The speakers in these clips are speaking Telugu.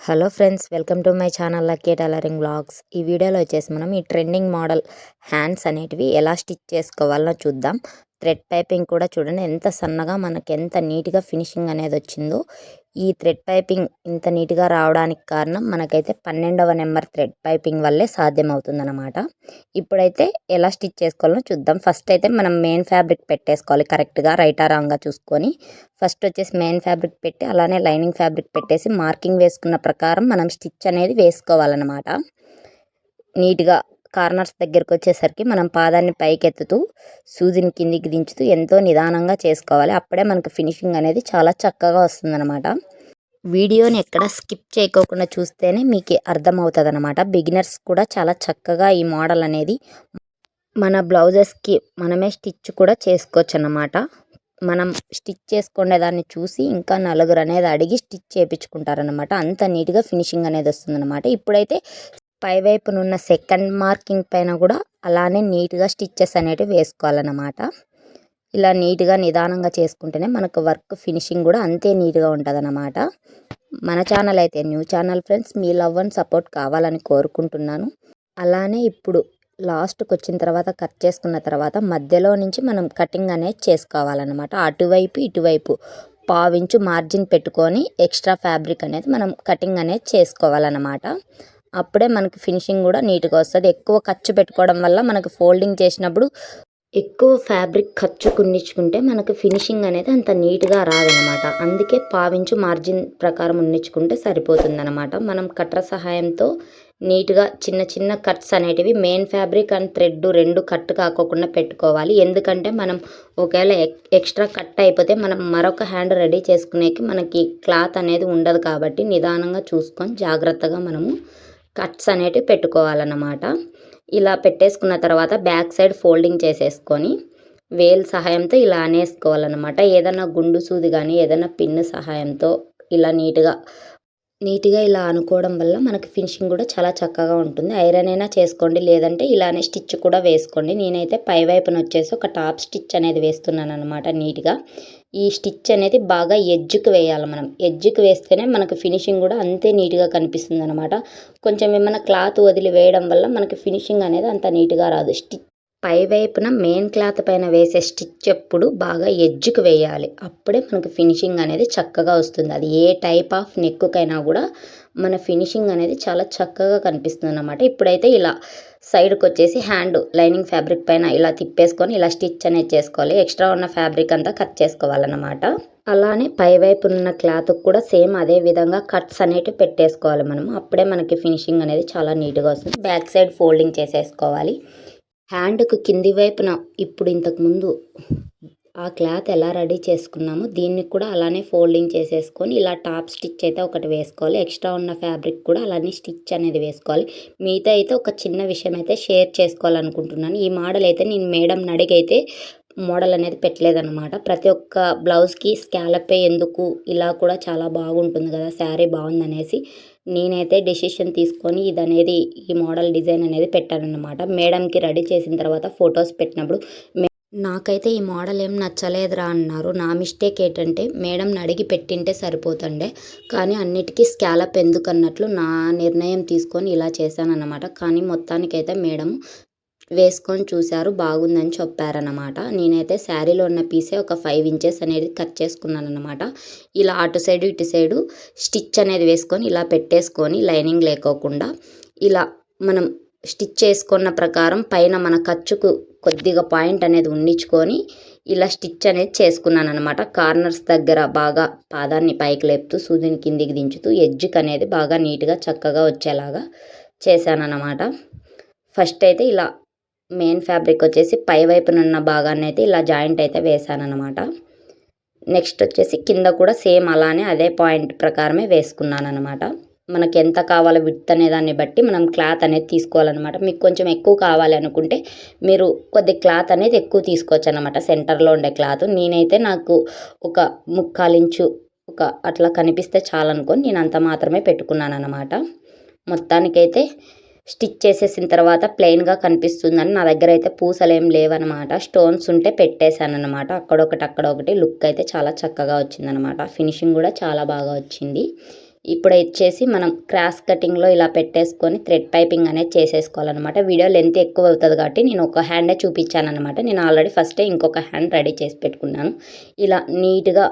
Hello friends, welcome to my channel lucky tailoring vlogs. ఈ వీడియోలో వచ్చేసి మనం ఈ ట్రెండింగ్ మోడల్ హ్యాండ్స్ అనేటివి ఎలా స్టిచ్ చేసుకోవాలో చూద్దాం. థ్రెడ్ పైపింగ్ కూడా చూడండి ఎంత సన్నగా మనకి ఎంత నీట్గా ఫినిషింగ్ అనేది వచ్చిందో. ఈ థ్రెడ్ పైపింగ్ ఇంత నీట్గా రావడానికి కారణం మనకైతే 12వ నెంబర్ థ్రెడ్ పైపింగ్ వల్లే సాధ్యమవుతుందన్నమాట. ఇప్పుడైతే ఎలా స్టిచ్ చేసుకోవాలో చూద్దాం. ఫస్ట్ అయితే మనం మెయిన్ ఫ్యాబ్రిక్ పెట్టేసుకోవాలి కరెక్ట్గా రైటా రాంగ్గా చూసుకొని. ఫస్ట్ వచ్చేసి మెయిన్ ఫ్యాబ్రిక్ పెట్టి అలానే లైనింగ్ ఫ్యాబ్రిక్ పెట్టేసి మార్కింగ్ వేసుకున్న ప్రకారం మనం స్టిచ్ అనేది వేసుకోవాలన్నమాట. నీట్గా కార్నర్స్ దగ్గరికి వచ్చేసరికి మనం పాదాన్ని పైకెత్తుతూ సూదిని కిందికి దించుతూ ఎంతో నిదానంగా చేసుకోవాలి. అప్పుడే మనకు ఫినిషింగ్ అనేది చాలా చక్కగా వస్తుందన్నమాట. వీడియోని ఎక్కడ స్కిప్ చేయకోకుండా చూస్తేనే మీకు అర్థమవుతుంది అనమాట. బిగినర్స్ కూడా చాలా చక్కగా ఈ మోడల్ అనేది మన బ్లౌజెస్కి మనమే స్టిచ్ కూడా చేసుకోవచ్చు అన్నమాట. మనం స్టిచ్ చేసుకునే దాన్ని చూసి ఇంకా నలుగురు అనేది అడిగి స్టిచ్ చేయించుకుంటారనమాట. అంత నీట్గా ఫినిషింగ్ అనేది వస్తుందన్నమాట. ఇప్పుడైతే పై వైపునున్న సెకండ్ మార్కింగ్ పైన కూడా అలానే నీట్గా స్టిచ్చెస్ అనేటివి వేసుకోవాలన్నమాట. ఇలా నీట్గా నిదానంగా చేసుకుంటేనే మనకు వర్క్ ఫినిషింగ్ కూడా అంతే నీట్గా ఉంటుందన్నమాట. మన ఛానల్ అయితే new channel friends, me love and support కావాలని కోరుకుంటున్నాను. అలానే ఇప్పుడు లాస్ట్కి వచ్చిన తర్వాత కట్ చేసుకున్న తర్వాత మధ్యలో నుంచి మనం కటింగ్ అనేది చేసుకోవాలన్నమాట. అటువైపు ఇటువైపు పావించు మార్జిన్ పెట్టుకొని ఎక్స్ట్రా ఫ్యాబ్రిక్ అనేది మనం కటింగ్ అనేది చేసుకోవాలన్నమాట. అప్పుడే మనకి ఫినిషింగ్ కూడా నీట్గా వస్తుంది. ఎక్కువ ఖర్చు పెట్టుకోవడం వల్ల మనకు ఫోల్డింగ్ చేసినప్పుడు ఎక్కువ ఫ్యాబ్రిక్ ఖర్చు కున్నించుకుంటే మనకు ఫినిషింగ్ అనేది అంత నీట్గా రాదనమాట. అందుకే పావించు మార్జిన్ ప్రకారం ఉన్నించుకుంటే సరిపోతుందన్నమాట. మనం కట్టర్ సహాయంతో నీట్గా చిన్న చిన్న కట్స్ అనేటివి మెయిన్ ఫ్యాబ్రిక్ అండ్ థ్రెడ్ రెండు కట్ కాకోకుండా పెట్టుకోవాలి. ఎందుకంటే మనం ఒకవేళ ఎక్స్ట్రా కట్ అయిపోతే మనం మరొక హ్యాండ్ రెడీ చేసుకునేకి మనకి క్లాత్ అనేది ఉండదు. కాబట్టి నిదానంగా చూసుకొని జాగ్రత్తగా మనము కట్స్ అనేటివి పెట్టుకోవాలన్నమాట. ఇలా పెట్టేసుకున్న తర్వాత బ్యాక్ సైడ్ ఫోల్డింగ్ చేసేసుకొని వేల్ సహాయంతో ఇలా అనేసుకోవాలన్నమాట. ఏదైనా గుండు సూది కానీ ఏదైనా పిన్ సహాయంతో ఇలా నీట్గా ఇలా అనుకోవడం వల్ల మనకి ఫినిషింగ్ కూడా చాలా చక్కగా ఉంటుంది. ఐరన్ అయినా చేసుకోండి, లేదంటే ఇలానే స్టిచ్ కూడా వేసుకోండి. నేనైతే పై వైపున వచ్చేసి ఒక టాప్ స్టిచ్ అనేది వేస్తున్నాను అనమాట. నీట్గా ఈ స్టిచ్ అనేది బాగా ఎడ్జ్కి వేయాలి. మనం ఎడ్జ్కి వేస్తేనే మనకు ఫినిషింగ్ కూడా అంతే నీట్గా కనిపిస్తుంది అనమాట. కొంచెం ఏమైనా క్లాత్ వదిలి వేయడం వల్ల మనకి ఫినిషింగ్ అనేది అంత నీట్గా రాదు. పై వైపున మెయిన్ క్లాత్ పైన వేసే స్టిచ్ ఎప్పుడు బాగా ఎడ్జ్కి వేయాలి. అప్పుడే మనకు ఫినిషింగ్ అనేది చక్కగా వస్తుంది. అది ఏ టైప్ ఆఫ్ నెక్కుకైనా కూడా మన ఫినిషింగ్ అనేది చాలా చక్కగా కనిపిస్తుంది అన్నమాట. ఇప్పుడైతే ఇలా సైడ్కి వచ్చేసి హ్యాండ్ లైనింగ్ ఫ్యాబ్రిక్ పైన ఇలా తిప్పేసుకొని ఇలా స్టిచ్ అనేది చేసుకోవాలి. ఎక్స్ట్రా ఉన్న ఫ్యాబ్రిక్ అంతా కట్ చేసుకోవాలన్నమాట. అలానే పై వైపు ఉన్న క్లాత్ కూడా సేమ్ అదే విధంగా కట్స్ అనేటివి పెట్టేసుకోవాలి మనం. అప్పుడే మనకి ఫినిషింగ్ అనేది చాలా నీట్గా వస్తుంది. బ్యాక్ సైడ్ ఫోల్డింగ్ చేసేసుకోవాలి. హ్యాండ్కు కింది వైపున ఇప్పుడు ఇంతకుముందు ఆ క్లాత్ ఎలా రెడీ చేసుకున్నామో దీన్ని కూడా అలానే ఫోల్డింగ్ చేసేసుకొని ఇలా టాప్ స్టిచ్ అయితే ఒకటి వేసుకోవాలి. ఎక్స్ట్రా ఉన్న ఫ్యాబ్రిక్ కూడా అలానే స్టిచ్ అనేది వేసుకోవాలి. మీతో అయితే ఒక చిన్న విషయం అయితే షేర్ చేసుకోవాలనుకుంటున్నాను. ఈ మోడల్ అయితే నేను మేడం అడిగైతే మోడల్ అనేది పెట్టలేదన్నమాట. ప్రతి ఒక్క బ్లౌజ్కి స్కాలప్ ఎందుకు ఇలా కూడా చాలా బాగుంటుంది కదా, శారీ బాగుందనేసి నేనైతే డెసిషన్ తీసుకొని ఇదనేది ఈ మోడల్ డిజైన్ అనేది పెట్టానన్నమాట. మేడంకి రెడీ చేసిన తర్వాత ఫొటోస్ పెట్టినప్పుడు నాకైతే ఈ మోడల్ ఏం నచ్చలేదురా అన్నారు. నా మిస్టేక్ ఏంటంటే మేడంని అడిగి పెట్టింటే సరిపోతుండే, కానీ అన్నిటికీ స్కాలప్ ఎందుకు అన్నట్లు నా నిర్ణయం తీసుకొని ఇలా చేశానన్నమాట. కానీ మొత్తానికైతే మేడం వేసుకొని చూశారు, బాగుందని చెప్పారన్నమాట. నేనైతే శారీలో ఉన్న పీసే ఒక 5 ఇంచెస్ అనేది కట్ చేసుకున్నాను అనమాట. ఇలా అటు సైడు ఇటు సైడు స్టిచ్ అనేది వేసుకొని ఇలా పెట్టేసుకొని లైనింగ్ లేకోకుండా ఇలా మనం స్టిచ్ చేసుకున్న ప్రకారం పైన మన ఖర్చుకు కొద్దిగా పాయింట్ అనేది ఉండించుకొని ఇలా స్టిచ్ అనేది చేసుకున్నాను అనమాట. కార్నర్స్ దగ్గర బాగా పాదాన్ని పైకి లేపుతూ సూదిని కిందికి దించుతూ ఎడ్జ్కి అనేది బాగా నీట్గా చక్కగా వచ్చేలాగా చేశానన్నమాట. ఫస్ట్ అయితే ఇలా మెయిన్ ఫ్యాబ్రిక్ వచ్చేసి పై వైపునున్న భాగాన్ని అయితే ఇలా జాయింట్ అయితే వేసానన్నమాట. నెక్స్ట్ వచ్చేసి కింద కూడా సేమ్ అలానే అదే పాయింట్ ప్రకారమే వేసుకున్నాను అనమాట. మనకి ఎంత కావాలో విడ్త్ అనే దాన్ని బట్టి మనం క్లాత్ అనేది తీసుకోవాలన్నమాట. మీకు కొంచెం ఎక్కువ కావాలి అనుకుంటే మీరు కొద్ది క్లాత్ అనేది ఎక్కువ తీసుకోవచ్చు అనమాట, సెంటర్లో ఉండే క్లాత్. నేనైతే నాకు ఒక 3/4 ఇంచు ఒక అట్లా కనిపిస్తే చాలనుకొని నేను అంత మాత్రమే పెట్టుకున్నాను అనమాట. మొత్తానికైతే స్టిచ్ చేసేసిన తర్వాత ప్లెయిన్గా కనిపిస్తుందని నా దగ్గర అయితే పూసలు ఏం లేవన్నమాట. స్టోన్స్ ఉంటే పెట్టేశాను అనమాట. అక్కడొకటి లుక్ అయితే చాలా చక్కగా వచ్చిందనమాట. ఫినిషింగ్ కూడా చాలా బాగా వచ్చింది. ఇప్పుడు వచ్చేసి మనం క్రాస్ కటింగ్లో ఇలా పెట్టేసుకొని థ్రెడ్ పైపింగ్ అనేది చేసేసుకోవాలన్నమాట. వీడియో లెంత్ ఎక్కువ అవుతుంది కాబట్టి నేను ఒక హ్యాండే చూపించాను అనమాట. నేను ఆల్రెడీ ఫస్టే ఇంకొక హ్యాండ్ రెడీ చేసి పెట్టుకున్నాను. ఇలా నీట్గా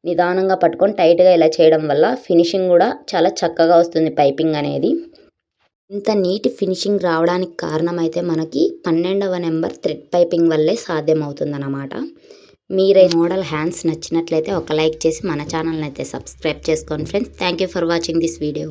నిదానంగా పట్టుకొని టైట్గా ఇలా చేయడం వల్ల ఫినిషింగ్ కూడా చాలా చక్కగా వస్తుంది పైపింగ్ అనేది. ఇంత నీట్ ఫినిషింగ్ రావడానికి కారణం అయితే మనకి 12వ నెంబర్ థ్రెడ్ పైపింగ్ వల్లే సాధ్యమవుతుందన్నమాట. మీరే మోడల్ హ్యాండ్స్ నచ్చినట్లయితే ఒక లైక్ చేసి మన ఛానల్ని అయితే సబ్స్క్రైబ్ చేసుకోండి friends. Thank you for watching this video.